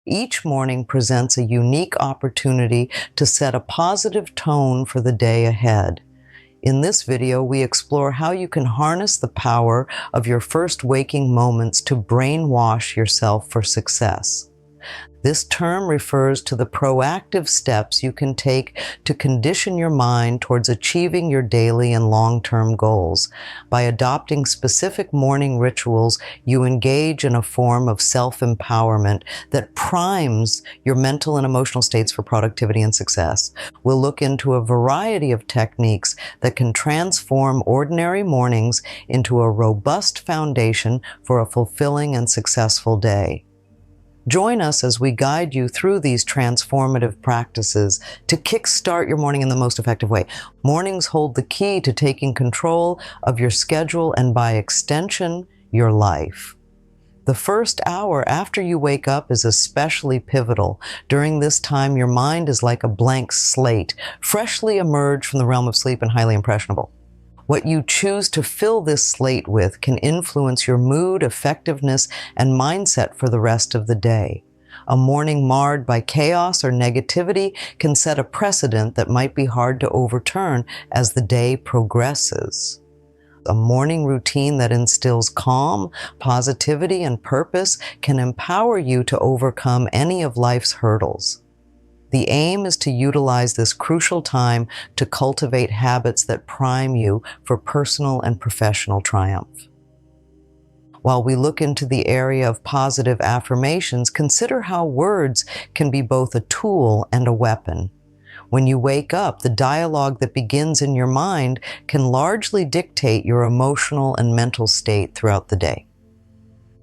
Each morning presents a unique opportunity to set a positive tone for the day ahead. In this video, we explore how you can harness the power of your first waking moments to brainwash yourself for success. This term refers to the proactive steps you can take to condition your mind towards achieving your daily and long-term goals. By adopting specific morning rituals, you engage in a form of self-empowerment that primes your mental and emotional states for productivity and success. We'll look into a variety of techniques that can transform ordinary mornings into a robust foundation for a fulfilling and successful day. Join us as we guide you through these transformative practices to kickstart your morning in the most effective way. Mornings hold the key to taking control of your schedule and, by extension, your life. The first hour after you wake up is especially pivotal. During this time, your mind is like a blank slate, freshly emerged from the realm of sleep and highly impressionable. What you choose to fill this slate with can influence your mood, effectiveness, and mindset for the rest of the day. A morning marred by chaos or negativity can set a precedent that might be hard to overturn as the day progresses. A morning routine that instills calm, positivity, and purpose can empower you to overcome any of life's hurdles. The aim is to utilize this crucial time to cultivate habits that prime you for personal and professional triumph. While we look into the area of positive affirmations, consider how words can be both a tool and a weapon. When you wake up, the dialogue that begins in your mind can largely dictate your emotional and mental state throughout the day.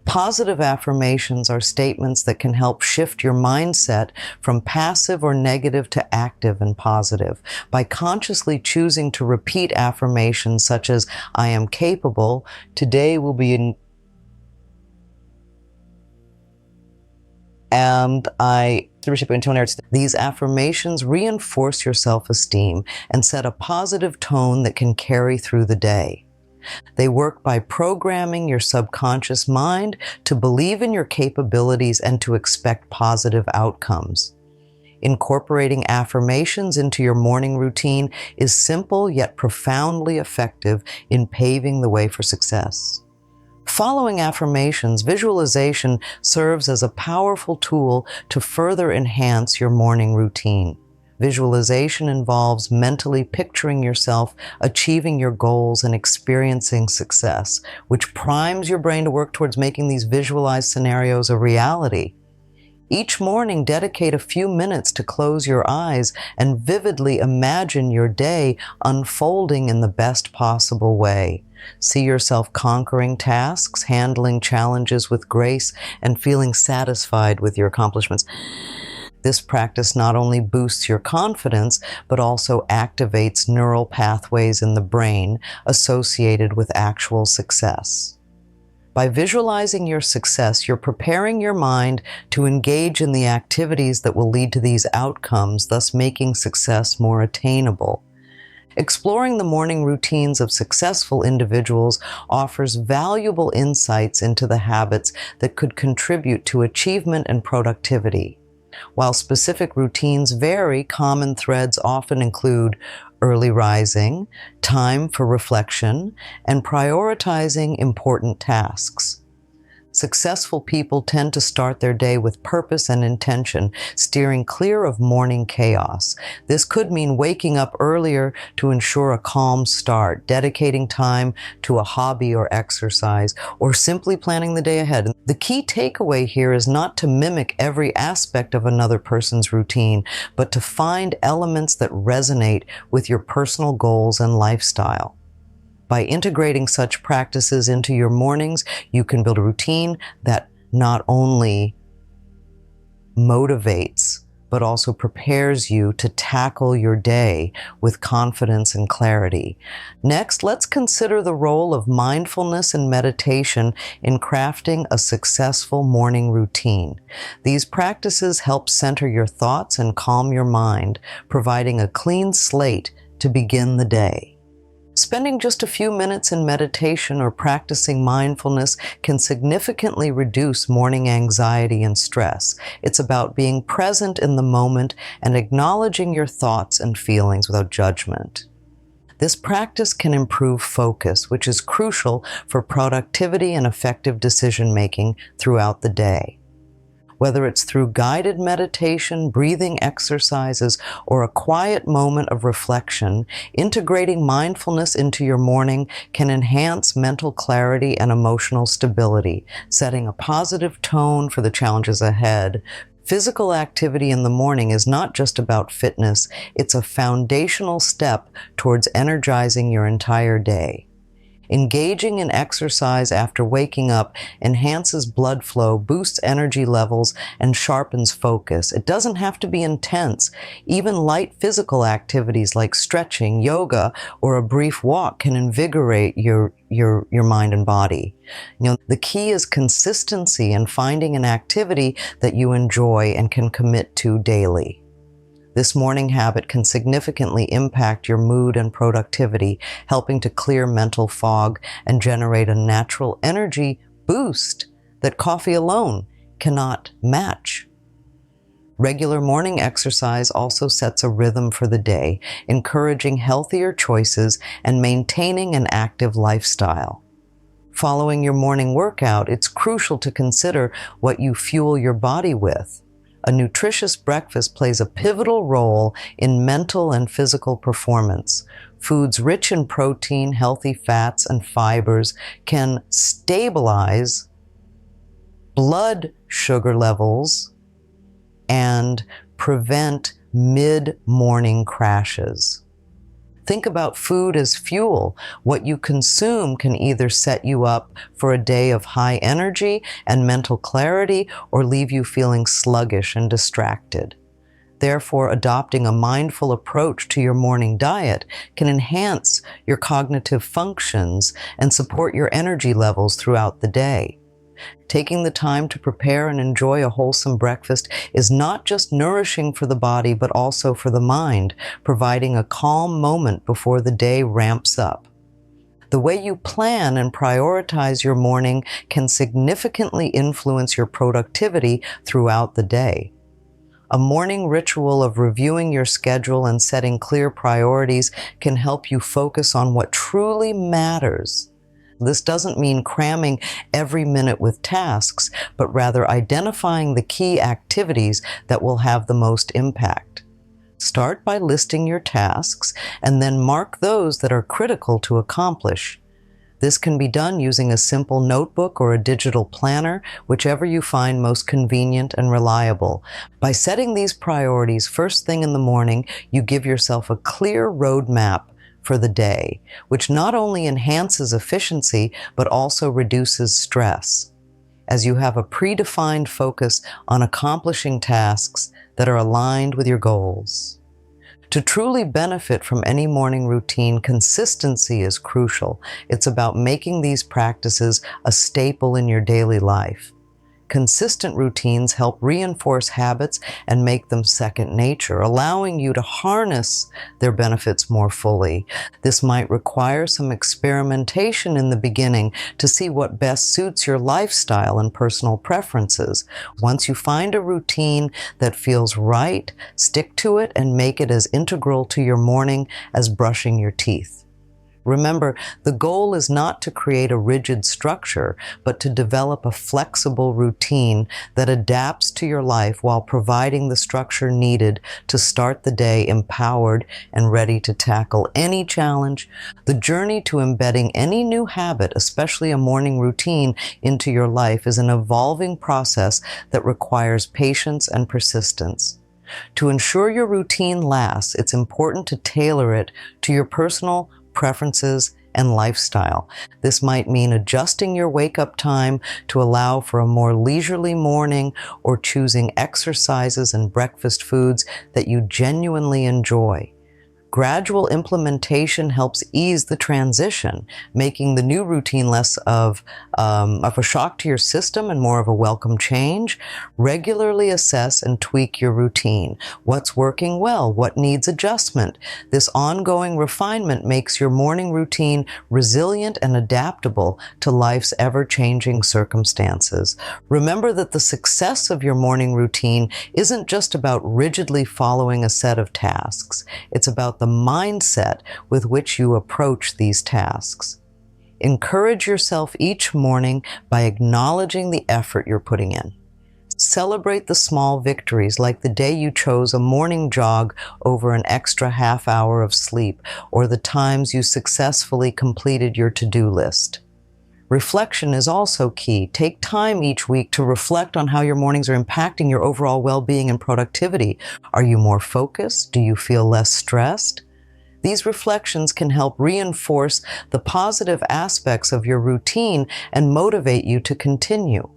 Positive affirmations are statements that can help shift your mindset from passive or negative to active and positive. By consciously choosing to repeat affirmations such as, "I am capable," "Today will be and I..." These affirmations reinforce your self-esteem and set a positive tone that can carry through the day. They work by programming your subconscious mind to believe in your capabilities and to expect positive outcomes. Incorporating affirmations into your morning routine is simple yet profoundly effective in paving the way for success. Following affirmations, visualization serves as a powerful tool to further enhance your morning routine. Visualization involves mentally picturing yourself achieving your goals and experiencing success, which primes your brain to work towards making these visualized scenarios a reality. Each morning, dedicate a few minutes to close your eyes and vividly imagine your day unfolding in the best possible way. See yourself conquering tasks, handling challenges with grace, and feeling satisfied with your accomplishments. This practice not only boosts your confidence, but also activates neural pathways in the brain associated with actual success. By visualizing your success, you're preparing your mind to engage in the activities that will lead to these outcomes, thus making success more attainable. Exploring the morning routines of successful individuals offers valuable insights into the habits that could contribute to achievement and productivity. While specific routines vary, common threads often include early rising, time for reflection, and prioritizing important tasks. Successful people tend to start their day with purpose and intention, steering clear of morning chaos. This could mean waking up earlier to ensure a calm start, dedicating time to a hobby or exercise, or simply planning the day ahead. The key takeaway here is not to mimic every aspect of another person's routine, but to find elements that resonate with your personal goals and lifestyle. By integrating such practices into your mornings, you can build a routine that not only motivates, but also prepares you to tackle your day with confidence and clarity. Next, let's consider the role of mindfulness and meditation in crafting a successful morning routine. These practices help center your thoughts and calm your mind, providing a clean slate to begin the day. Spending just a few minutes in meditation or practicing mindfulness can significantly reduce morning anxiety and stress. It's about being present in the moment and acknowledging your thoughts and feelings without judgment. This practice can improve focus, which is crucial for productivity and effective decision-making throughout the day. Whether it's through guided meditation, breathing exercises, or a quiet moment of reflection, integrating mindfulness into your morning can enhance mental clarity and emotional stability, setting a positive tone for the challenges ahead. Physical activity in the morning is not just about fitness, it's a foundational step towards energizing your entire day. Engaging in exercise after waking up enhances blood flow, boosts energy levels, and sharpens focus. It doesn't have to be intense. Even light physical activities like stretching, yoga, or a brief walk can invigorate your mind and body. The key is consistency and finding an activity that you enjoy and can commit to daily. This morning habit can significantly impact your mood and productivity, helping to clear mental fog and generate a natural energy boost that coffee alone cannot match. Regular morning exercise also sets a rhythm for the day, encouraging healthier choices and maintaining an active lifestyle. Following your morning workout, it's crucial to consider what you fuel your body with. A nutritious breakfast plays a pivotal role in mental and physical performance. Foods rich in protein, healthy fats, and fibers can stabilize blood sugar levels and prevent mid-morning crashes. Think about food as fuel. What you consume can either set you up for a day of high energy and mental clarity or leave you feeling sluggish and distracted. Therefore, adopting a mindful approach to your morning diet can enhance your cognitive functions and support your energy levels throughout the day. Taking the time to prepare and enjoy a wholesome breakfast is not just nourishing for the body, but also for the mind, providing a calm moment before the day ramps up. The way you plan and prioritize your morning can significantly influence your productivity throughout the day. A morning ritual of reviewing your schedule and setting clear priorities can help you focus on what truly matters. This doesn't mean cramming every minute with tasks, but rather identifying the key activities that will have the most impact. Start by listing your tasks and then mark those that are critical to accomplish. This can be done using a simple notebook or a digital planner, whichever you find most convenient and reliable. By setting these priorities first thing in the morning, you give yourself a clear roadmap for the day, which not only enhances efficiency, but also reduces stress, as you have a predefined focus on accomplishing tasks that are aligned with your goals. To truly benefit from any morning routine, consistency is crucial. It's about making these practices a staple in your daily life. Consistent routines help reinforce habits and make them second nature, allowing you to harness their benefits more fully. This might require some experimentation in the beginning to see what best suits your lifestyle and personal preferences. Once you find a routine that feels right, stick to it and make it as integral to your morning as brushing your teeth. Remember, the goal is not to create a rigid structure, but to develop a flexible routine that adapts to your life while providing the structure needed to start the day empowered and ready to tackle any challenge. The journey to embedding any new habit, especially a morning routine, into your life is an evolving process that requires patience and persistence. To ensure your routine lasts, it's important to tailor it to your personal preferences and lifestyle. This might mean adjusting your wake-up time to allow for a more leisurely morning or choosing exercises and breakfast foods that you genuinely enjoy. Gradual implementation helps ease the transition, making the new routine less of a shock to your system and more of a welcome change. Regularly assess and tweak your routine. What's working well? What needs adjustment? This ongoing refinement makes your morning routine resilient and adaptable to life's ever-changing circumstances. Remember that the success of your morning routine isn't just about rigidly following a set of tasks. It's about the mindset with which you approach these tasks. Encourage yourself each morning by acknowledging the effort you're putting in. Celebrate the small victories, like the day you chose a morning jog over an extra half hour of sleep, or the times you successfully completed your to-do list. Reflection is also key. Take time each week to reflect on how your mornings are impacting your overall well-being and productivity. Are you more focused? Do you feel less stressed? These reflections can help reinforce the positive aspects of your routine and motivate you to continue.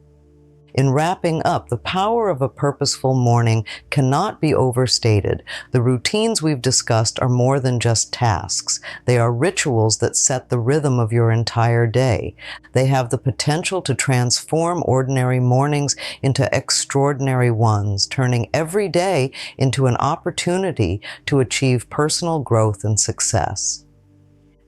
In wrapping up, the power of a purposeful morning cannot be overstated. The routines we've discussed are more than just tasks. They are rituals that set the rhythm of your entire day. They have the potential to transform ordinary mornings into extraordinary ones, turning every day into an opportunity to achieve personal growth and success.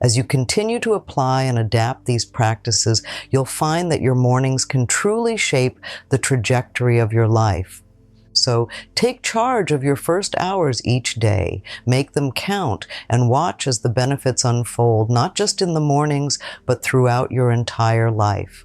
As you continue to apply and adapt these practices, you'll find that your mornings can truly shape the trajectory of your life. So take charge of your first hours each day, make them count, and watch as the benefits unfold, not just in the mornings, but throughout your entire life.